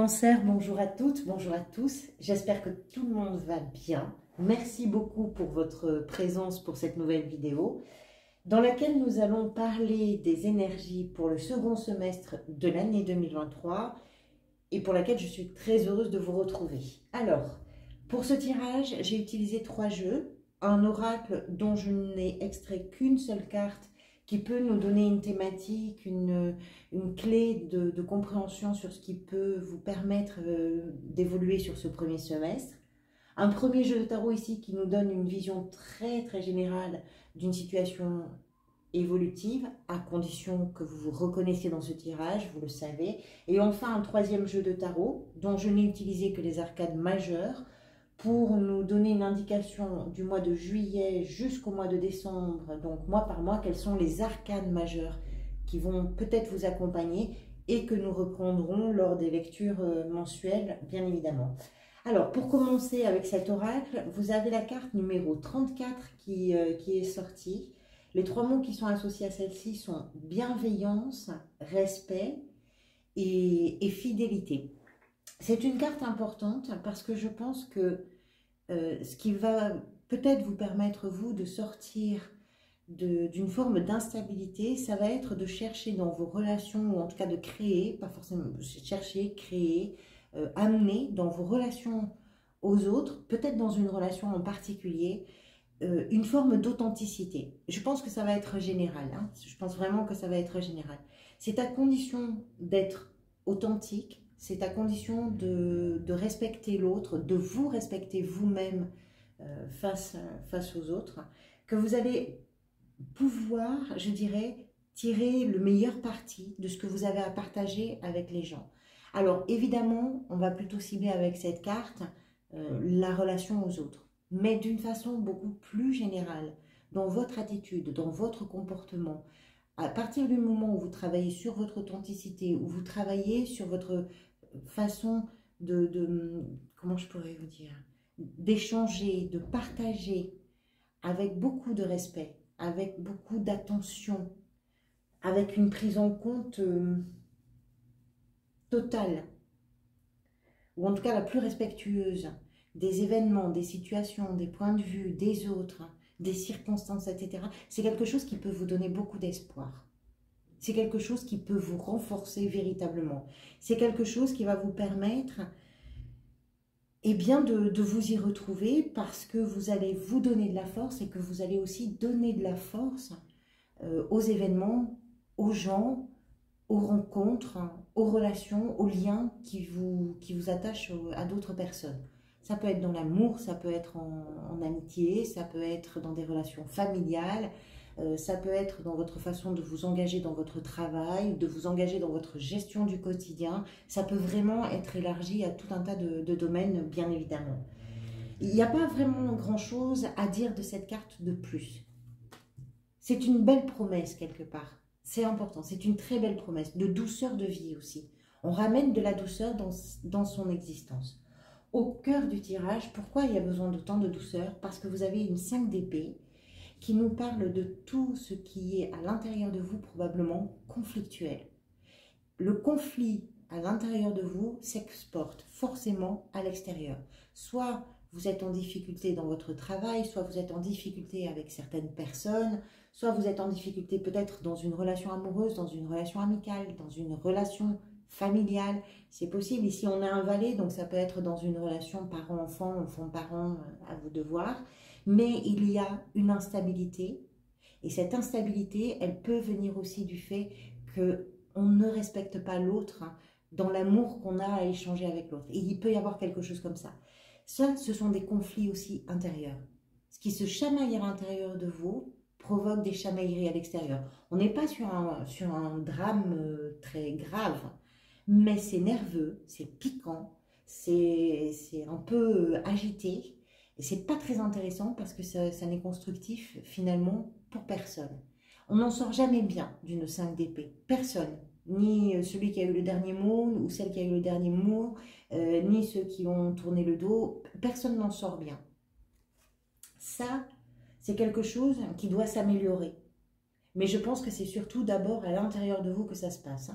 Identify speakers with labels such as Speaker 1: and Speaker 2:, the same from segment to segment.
Speaker 1: Cancer, bonjour à toutes, bonjour à tous. J'espère que tout le monde va bien. Merci beaucoup pour votre présence pour cette nouvelle vidéo dans laquelle nous allons parler des énergies pour le second semestre de l'année 2023 et pour laquelle je suis très heureuse de vous retrouver. Alors, pour ce tirage, j'ai utilisé 3 jeux. Un oracle dont je n'ai extrait qu'une seule carte qui peut nous donner une thématique, une clé de compréhension sur ce qui peut vous permettre d'évoluer sur ce premier semestre. Un premier jeu de tarot ici qui nous donne une vision très générale d'une situation évolutive, à condition que vous vous reconnaissiez dans ce tirage, vous le savez. Et enfin, un troisième jeu de tarot dont je n'ai utilisé que les arcades majeures pour nous donner une indication du mois de juillet jusqu'au mois de décembre, donc mois par mois, quelles sont les arcanes majeures qui vont peut-être vous accompagner et que nous reprendrons lors des lectures mensuelles, bien évidemment. Alors, pour commencer avec cet oracle, vous avez la carte numéro 34 qui est sortie. Les 3 mots qui sont associés à celle-ci sont bienveillance, respect et fidélité. C'est une carte importante parce que je pense que ce qui va peut-être vous permettre, vous, de sortir d'une forme d'instabilité, ça va être de chercher dans vos relations, ou en tout cas de créer, pas forcément chercher, créer, amener dans vos relations aux autres, peut-être dans une relation en particulier, une forme d'authenticité. Je pense que ça va être général, hein. Je pense vraiment que ça va être général. C'est à condition d'être authentique, c'est à condition de respecter l'autre, de vous respecter vous-même face aux autres, que vous allez pouvoir, je dirais, tirer le meilleur parti de ce que vous avez à partager avec les gens. Alors, évidemment, on va plutôt cibler avec cette carte la relation aux autres, mais d'une façon beaucoup plus générale, dans votre attitude, dans votre comportement. À partir du moment où vous travaillez sur votre authenticité, où vous travaillez sur votre façon comment je pourrais vous dire, d'échanger, de partager avec beaucoup de respect, avec beaucoup d'attention, avec une prise en compte totale, ou en tout cas la plus respectueuse des événements, des situations, des points de vue, des autres, des circonstances, etc. C'est quelque chose qui peut vous donner beaucoup d'espoir. C'est quelque chose qui peut vous renforcer véritablement. C'est quelque chose qui va vous permettre de vous y retrouver parce que vous allez vous donner de la force et que vous allez aussi donner de la force aux événements, aux gens, aux rencontres, aux relations, aux liens qui vous attachent à d'autres personnes. Ça peut être dans l'amour, ça peut être en amitié, ça peut être dans des relations familiales, ça peut être dans votre façon de vous engager dans votre travail, de vous engager dans votre gestion du quotidien. Ça peut vraiment être élargi à tout un tas de domaines, bien évidemment. Il n'y a pas vraiment grand-chose à dire de cette carte de plus. C'est une belle promesse quelque part. C'est important, c'est une très belle promesse, de douceur de vie aussi. On ramène de la douceur dans son existence. Au cœur du tirage, pourquoi il y a besoin de tant de douceur? Parce que vous avez une 5 d'épée qui nous parle de tout ce qui est à l'intérieur de vous probablement conflictuel. Le conflit à l'intérieur de vous s'exporte forcément à l'extérieur. Soit vous êtes en difficulté dans votre travail, soit vous êtes en difficulté avec certaines personnes, soit vous êtes en difficulté peut-être dans une relation amoureuse, dans une relation amicale, dans une relation familiale. C'est possible, ici on a un valet, donc ça peut être dans une relation parent-enfant, enfant-parent, à vous de voir. Mais il y a une instabilité, et cette instabilité, elle peut venir aussi du fait qu'on ne respecte pas l'autre dans l'amour qu'on a à échanger avec l'autre. Et il peut y avoir quelque chose comme ça. Ça, ce sont des conflits aussi intérieurs. Ce qui se chamaille à l'intérieur de vous provoque des chamailleries à l'extérieur. On n'est pas sur un drame très grave, mais c'est nerveux, c'est piquant, c'est un peu agité. Et c'est pas très intéressant parce que ça n'est constructif finalement pour personne. On n'en sort jamais bien d'une 5 d'épée. Personne. Ni celui qui a eu le dernier mot, ou celle qui a eu le dernier mot, ni ceux qui ont tourné le dos. Personne n'en sort bien. Ça, c'est quelque chose qui doit s'améliorer. Mais je pense que c'est surtout d'abord à l'intérieur de vous que ça se passe.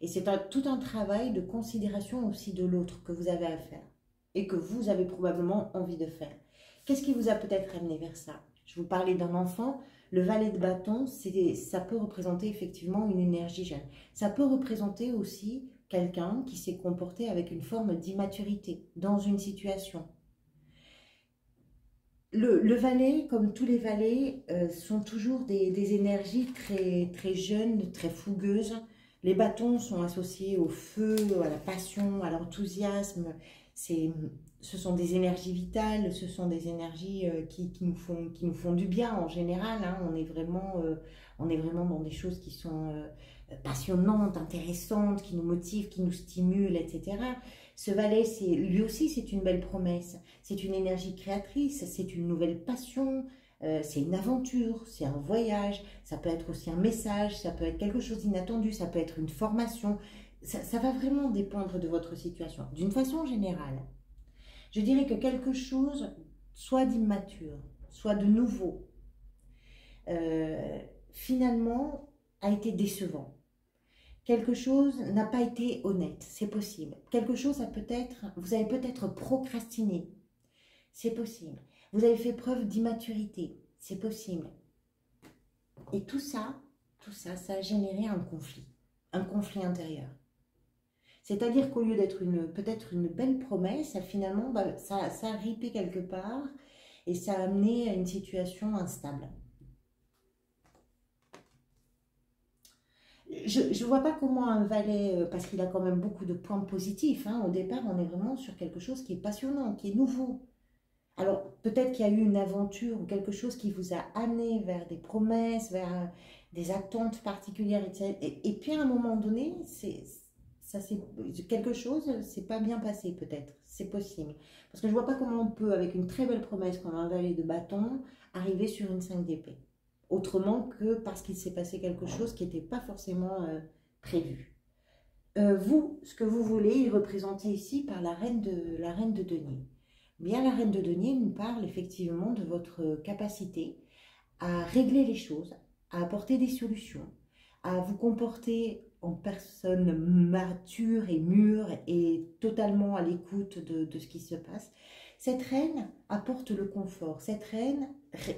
Speaker 1: Et c'est tout un travail de considération aussi de l'autre que vous avez à faire et que vous avez probablement envie de faire. Qu'est-ce qui vous a peut-être amené vers ça? Je vous parlais d'un enfant. Le valet de bâton, ça peut représenter effectivement une énergie jeune. Ça peut représenter aussi quelqu'un qui s'est comporté avec une forme d'immaturité dans une situation. Le valet, comme tous les valets, sont toujours des énergies très, très jeunes, très fougueuses. Les bâtons sont associés au feu, à la passion, à l'enthousiasme. Ce sont des énergies vitales, ce sont des énergies qui nous font du bien en général. Hein. On est vraiment dans des choses qui sont passionnantes, intéressantes, qui nous motivent, qui nous stimulent, etc. Ce valet, lui aussi, c'est une belle promesse. C'est une énergie créatrice, c'est une nouvelle passion, c'est une aventure, c'est un voyage. Ça peut être aussi un message, ça peut être quelque chose d'inattendu, ça peut être une formation. Ça va vraiment dépendre de votre situation. D'une façon générale, je dirais que quelque chose, soit d'immature, soit de nouveau, finalement, a été décevant. Quelque chose n'a pas été honnête, c'est possible. Quelque chose vous avez peut-être procrastiné, c'est possible. Vous avez fait preuve d'immaturité, c'est possible. Et tout ça, ça a généré un conflit intérieur. C'est-à-dire qu'au lieu d'être peut-être une belle promesse, finalement, ça a ripé quelque part et ça a amené à une situation instable. Je ne vois pas comment un valet, parce qu'il a quand même beaucoup de points positifs, hein, au départ, on est vraiment sur quelque chose qui est passionnant, qui est nouveau. Alors, peut-être qu'il y a eu une aventure ou quelque chose qui vous a amené vers des promesses, vers des attentes particulières, etc. Et puis, à un moment donné, quelque chose s'est pas bien passé, peut-être. C'est possible. Parce que je ne vois pas comment on peut, avec une très belle promesse comme un valet de bâton, arriver sur une 5 d'épée. Autrement que parce qu'il s'est passé quelque chose qui n'était pas forcément prévu. Vous, ce que vous voulez, est représenté ici par la reine de denier. Bien, la reine de denier nous parle effectivement de votre capacité à régler les choses, à apporter des solutions, à vous comporter en personne mature et mûre et totalement à l'écoute de ce qui se passe. Cette reine apporte le confort, cette reine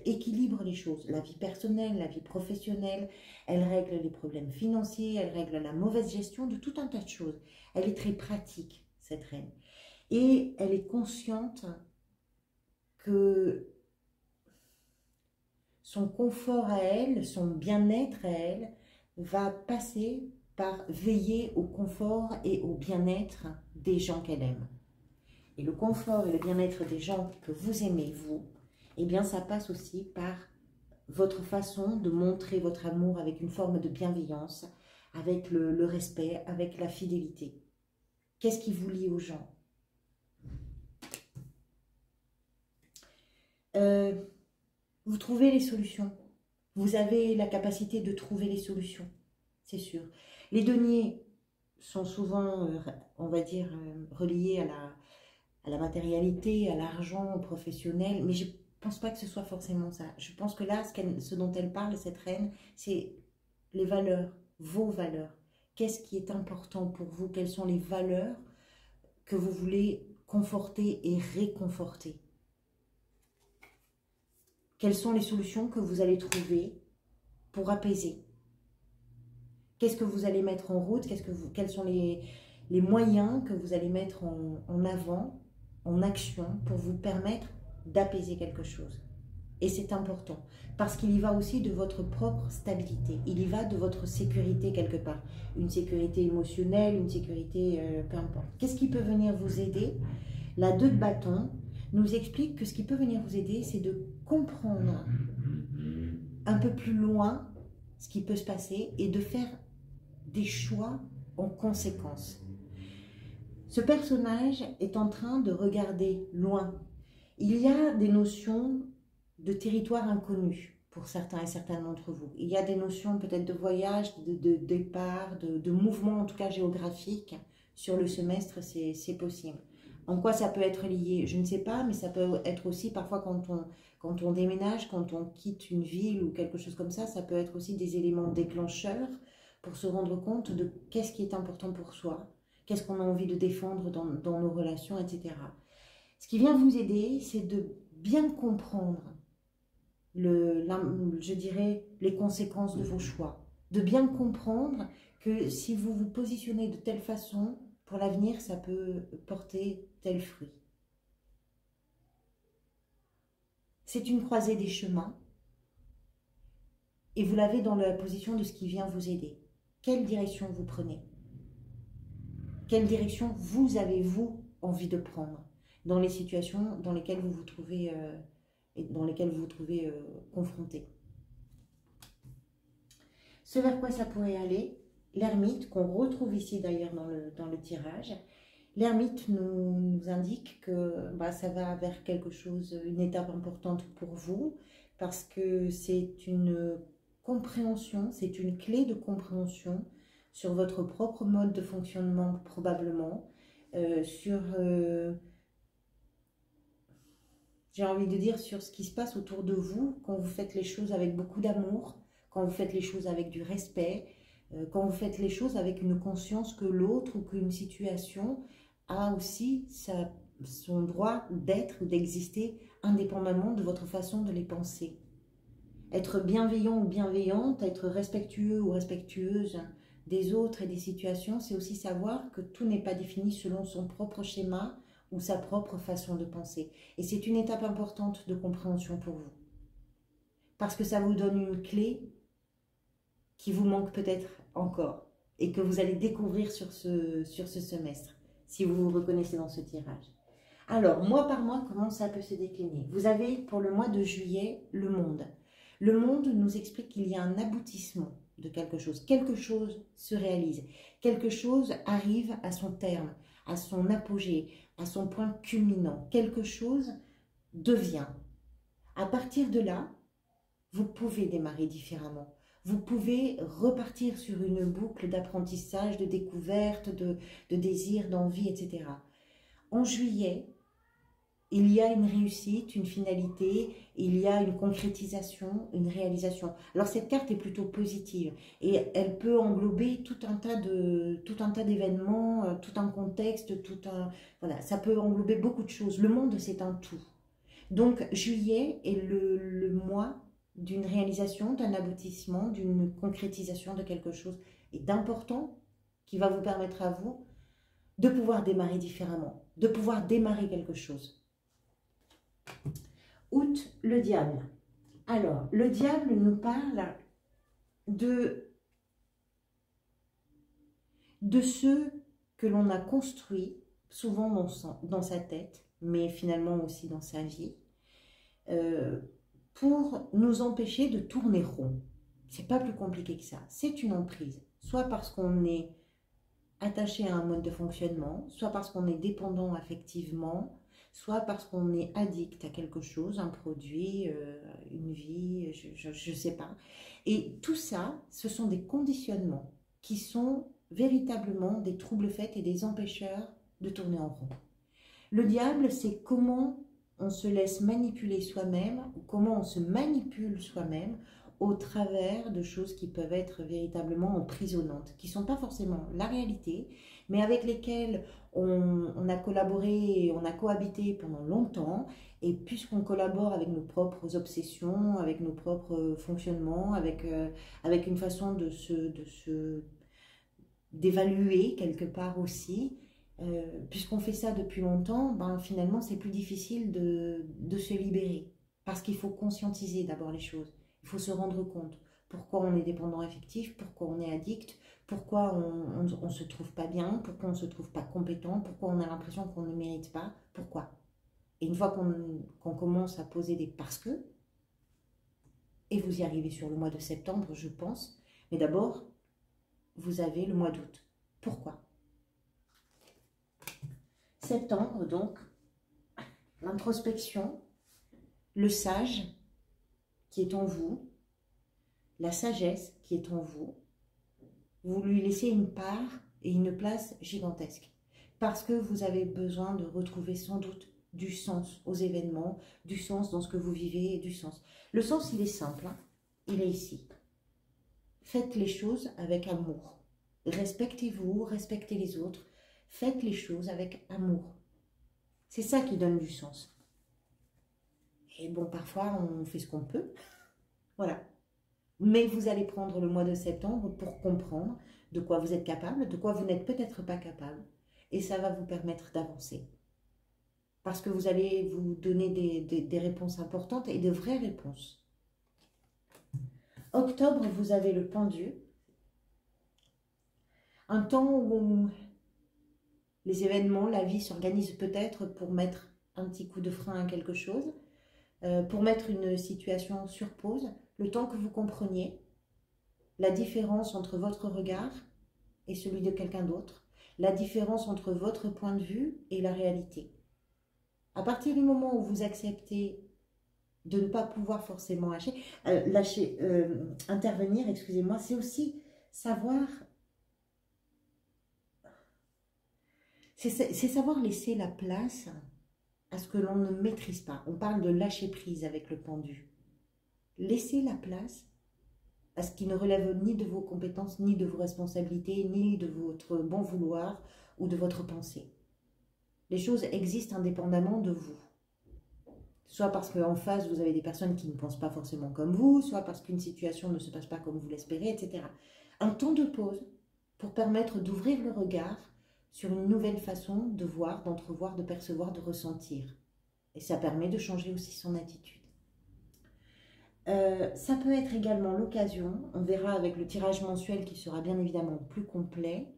Speaker 1: équilibre les choses, la vie personnelle, la vie professionnelle, elle règle les problèmes financiers, elle règle la mauvaise gestion de tout un tas de choses. Elle est très pratique, cette reine. Et elle est consciente que son confort à elle, son bien-être à elle, va passer par veiller au confort et au bien-être des gens qu'elle aime. Et le confort et le bien-être des gens que vous aimez, vous, eh bien ça passe aussi par votre façon de montrer votre amour avec une forme de bienveillance, avec le respect, avec la fidélité. Qu'est-ce qui vous lie aux gens? Vous trouvez les solutions. Vous avez la capacité de trouver les solutions, c'est sûr. Les deniers sont souvent, on va dire, reliés à la matérialité, à l'argent, au professionnel, mais je ne pense pas que ce soit forcément ça. Je pense que là, ce dont elle parle, cette reine, c'est les valeurs, vos valeurs. Qu'est-ce qui est important pour vous? Quelles sont les valeurs que vous voulez conforter et réconforter? Quelles sont les solutions que vous allez trouver pour apaiser? Qu'est-ce que vous allez mettre en route? Quels sont les moyens que vous allez mettre en avant, en action, pour vous permettre d'apaiser quelque chose? Et c'est important, parce qu'il y va aussi de votre propre stabilité. Il y va de votre sécurité quelque part. Une sécurité émotionnelle, une sécurité, peu importe. Qu'est-ce qui peut venir vous aider? La 2 de bâton nous explique que ce qui peut venir vous aider, c'est de comprendre un peu plus loin ce qui peut se passer et de faire des choix en conséquence. Ce personnage est en train de regarder loin. Il y a des notions de territoire inconnu pour certains et certaines d'entre vous. Il y a des notions peut-être de voyage, de départ, de mouvement en tout cas géographique sur le semestre, c'est possible. En quoi ça peut être lié? Je ne sais pas, mais ça peut être aussi parfois quand on déménage, quand on quitte une ville ou quelque chose comme ça peut être aussi des éléments déclencheurs pour se rendre compte de qu'est-ce qui est important pour soi, qu'est-ce qu'on a envie de défendre dans nos relations, etc. Ce qui vient vous aider, c'est de bien comprendre, je dirais, les conséquences de vos choix. De bien comprendre que si vous vous positionnez de telle façon, pour l'avenir, ça peut porter tel fruit. C'est une croisée des chemins et vous l'avez dans la position de ce qui vient vous aider. Quelle direction vous prenez? Quelle direction vous avez-vous envie de prendre dans les situations dans lesquelles vous vous trouvez, confronté? Ce vers quoi ça pourrait aller, l'ermite, qu'on retrouve ici d'ailleurs dans le tirage, l'ermite nous indique que ça va vers quelque chose, une étape importante pour vous, parce que c'est une compréhension, c'est une clé de compréhension sur votre propre mode de fonctionnement probablement, j'ai envie de dire sur ce qui se passe autour de vous quand vous faites les choses avec beaucoup d'amour, quand vous faites les choses avec du respect, quand vous faites les choses avec une conscience que l'autre ou qu'une situation a aussi son droit d'être ou d'exister indépendamment de votre façon de les penser. Être bienveillant ou bienveillante, être respectueux ou respectueuse des autres et des situations, c'est aussi savoir que tout n'est pas défini selon son propre schéma ou sa propre façon de penser. Et c'est une étape importante de compréhension pour vous. Parce que ça vous donne une clé qui vous manque peut-être encore et que vous allez découvrir sur ce semestre, si vous vous reconnaissez dans ce tirage. Alors, mois par mois, comment ça peut se décliner? Vous avez pour le mois de juillet le monde. Le monde nous explique qu'il y a un aboutissement de quelque chose se réalise, quelque chose arrive à son terme, à son apogée, à son point culminant, quelque chose devient. À partir de là, vous pouvez démarrer différemment. Vous pouvez repartir sur une boucle d'apprentissage, de découverte, de désir, d'envie, etc. En juillet, il y a une réussite, une finalité, il y a une concrétisation, une réalisation. Alors cette carte est plutôt positive et elle peut englober tout un tas d'événements, tout un contexte, voilà, ça peut englober beaucoup de choses. Le monde, c'est un tout. Donc juillet est le mois d'une réalisation, d'un aboutissement, d'une concrétisation de quelque chose et d'important qui va vous permettre à vous de pouvoir démarrer différemment, de pouvoir démarrer quelque chose. Août, le diable. Alors, le diable nous parle de ceux que l'on a construits, souvent dans sa tête, mais finalement aussi dans sa vie, pour nous empêcher de tourner rond. C'est pas plus compliqué que ça. C'est une emprise, soit parce qu'on est attaché à un mode de fonctionnement, soit parce qu'on est dépendant affectivement, soit parce qu'on est addict à quelque chose, un produit, une vie, je ne sais pas. Et tout ça, ce sont des conditionnements qui sont véritablement des troubles faits et des empêcheurs de tourner en rond. Le diable, c'est comment on se laisse manipuler soi-même, ou comment on se manipule soi-même au travers de choses qui peuvent être véritablement emprisonnantes, qui ne sont pas forcément la réalité, mais avec lesquelles on a collaboré, on a cohabité pendant longtemps, et puisqu'on collabore avec nos propres obsessions, avec nos propres fonctionnements, avec une façon d'évaluer quelque part aussi, puisqu'on fait ça depuis longtemps, finalement c'est plus difficile de se libérer, parce qu'il faut conscientiser d'abord les choses. Il faut se rendre compte pourquoi on est dépendant affectif, pourquoi on est addict, pourquoi on ne se trouve pas bien, pourquoi on ne se trouve pas compétent, pourquoi on a l'impression qu'on ne mérite pas, pourquoi. Et une fois qu'on commence à poser des parce que, et vous y arrivez sur le mois de septembre, je pense, mais d'abord, vous avez le mois d'août. Pourquoi? Septembre, donc, l'introspection, le sage qui est en vous, la sagesse qui est en vous, vous lui laissez une part et une place gigantesque. Parce que vous avez besoin de retrouver sans doute du sens aux événements, du sens dans ce que vous vivez et du sens. Le sens, il est simple, hein, il est ici. faites les choses avec amour. Respectez-vous, respectez les autres. Faites les choses avec amour. C'est ça qui donne du sens. Et bon, parfois, on fait ce qu'on peut. Voilà. Mais vous allez prendre le mois de septembre pour comprendre de quoi vous êtes capable, de quoi vous n'êtes peut-être pas capable. Et ça va vous permettre d'avancer. Parce que vous allez vous donner des réponses importantes et de vraies réponses. Octobre, vous avez le pendu. Un temps où les événements, la vie s'organise peut-être pour mettre un petit coup de frein à quelque chose, pour mettre une situation sur pause, le temps que vous compreniez la différence entre votre regard et celui de quelqu'un d'autre, la différence entre votre point de vue et la réalité. À partir du moment où vous acceptez de ne pas pouvoir forcément intervenir, excusez-moi, c'est aussi savoir, c'est savoir laisser la place à ce que l'on ne maîtrise pas. On parle de lâcher prise avec le pendu. Laissez la place à ce qui ne relève ni de vos compétences, ni de vos responsabilités, ni de votre bon vouloir ou de votre pensée. Les choses existent indépendamment de vous. Soit parce qu'en face, vous avez des personnes qui ne pensent pas forcément comme vous, soit parce qu'une situation ne se passe pas comme vous l'espérez, etc. Un temps de pause pour permettre d'ouvrir le regard sur une nouvelle façon de voir, d'entrevoir, de percevoir, de ressentir. Et ça permet de changer aussi son attitude. Ça peut être également l'occasion, on verra avec le tirage mensuel qui sera bien évidemment plus complet.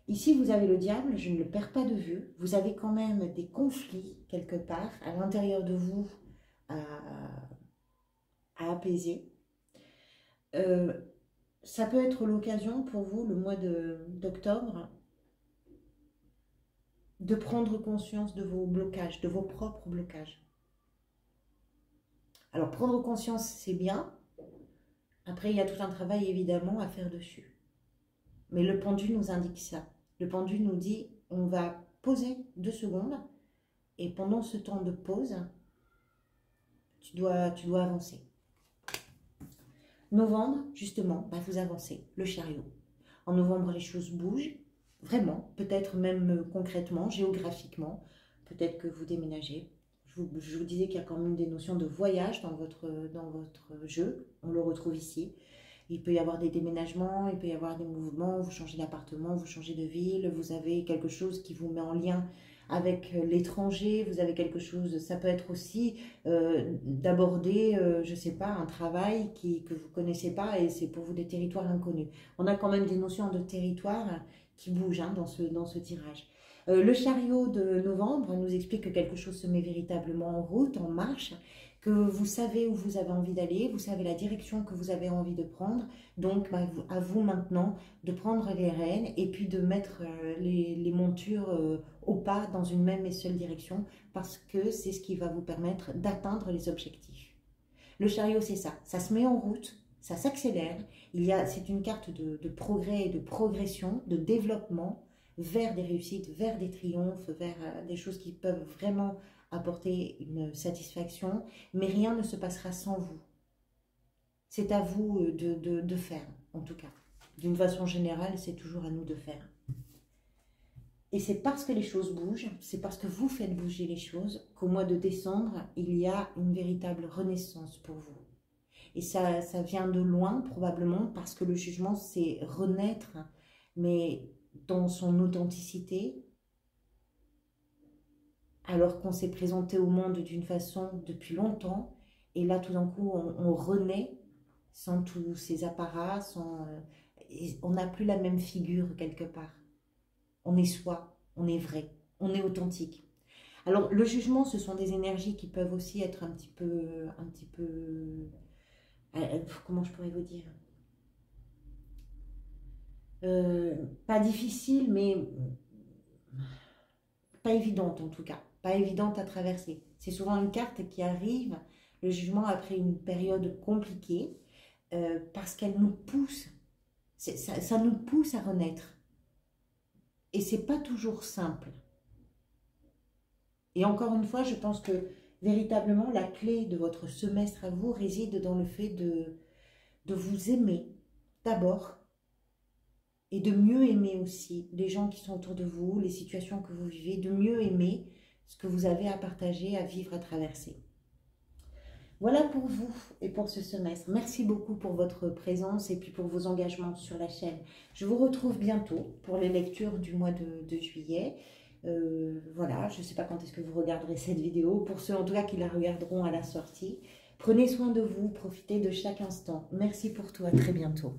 Speaker 1: Ici, vous avez le diable, je ne le perds pas de vue. Vous avez quand même des conflits quelque part à l'intérieur de vous à apaiser. Ça peut être l'occasion pour vous, le mois d'octobre, de prendre conscience de vos blocages, de vos propres blocages. Alors, prendre conscience, c'est bien. Après, il y a tout un travail, évidemment, à faire dessus. Mais le pendu nous indique ça. Le pendu nous dit, on va poser 2 secondes, et pendant ce temps de pause, tu dois avancer. Novembre, justement, vous avancez, le chariot. En novembre, les choses bougent, vraiment, peut-être même concrètement, géographiquement, peut-être que vous déménagez. Je vous disais qu'il y a quand même des notions de voyage dans votre jeu, on le retrouve ici. Il peut y avoir des déménagements, il peut y avoir des mouvements, vous changez d'appartement, vous changez de ville, vous avez quelque chose qui vous met en lien avec l'étranger, vous avez quelque chose, ça peut être aussi d'aborder, je ne sais pas, un travail que vous ne connaissez pas et c'est pour vous des territoires inconnus. On a quand même des notions de territoire qui bougent dans ce tirage. Le chariot de novembre nous explique que quelque chose se met véritablement en route, en marche, que vous savez où vous avez envie d'aller, vous savez la direction que vous avez envie de prendre. Donc, à vous maintenant de prendre les rênes et puis de mettre les montures au pas dans une même et seule direction parce que c'est ce qui va vous permettre d'atteindre les objectifs. Le chariot, c'est ça. Ça se met en route, ça s'accélère. C'est une carte de progrès et de progression, de développement vers des réussites, vers des triomphes, vers des choses qui peuvent vraiment apporter une satisfaction, mais rien ne se passera sans vous. C'est à vous de faire, en tout cas. D'une façon générale, c'est toujours à nous de faire. Et c'est parce que les choses bougent, c'est parce que vous faites bouger les choses, qu'au mois de décembre, il y a une véritable renaissance pour vous. Et ça vient de loin, probablement, parce que le jugement, c'est renaître, mais dans son authenticité, alors qu'on s'est présenté au monde d'une façon depuis longtemps, et là tout d'un coup on renaît sans tous ces apparats, on n'a plus la même figure quelque part. On est soi, on est vrai, on est authentique. Alors le jugement, ce sont des énergies qui peuvent aussi être un petit peu comment je pourrais vous dire, pas difficile, mais pas évidente en tout cas. Pas évidente à traverser. C'est souvent une carte qui arrive, le jugement, après une période compliquée, parce qu'elle nous pousse, ça nous pousse à renaître. Et c'est pas toujours simple. Et encore une fois, je pense que véritablement, la clé de votre semestre à vous réside dans le fait de vous aimer, d'abord et de mieux aimer aussi les gens qui sont autour de vous, les situations que vous vivez, de mieux aimer ce que vous avez à partager, à vivre, à traverser. Voilà pour vous et pour ce semestre. Merci beaucoup pour votre présence et puis pour vos engagements sur la chaîne. Je vous retrouve bientôt pour les lectures du mois de juillet. Voilà, je ne sais pas quand est-ce que vous regarderez cette vidéo. Pour ceux en tout cas qui la regarderont à la sortie, prenez soin de vous, profitez de chaque instant. Merci pour tout, à très bientôt.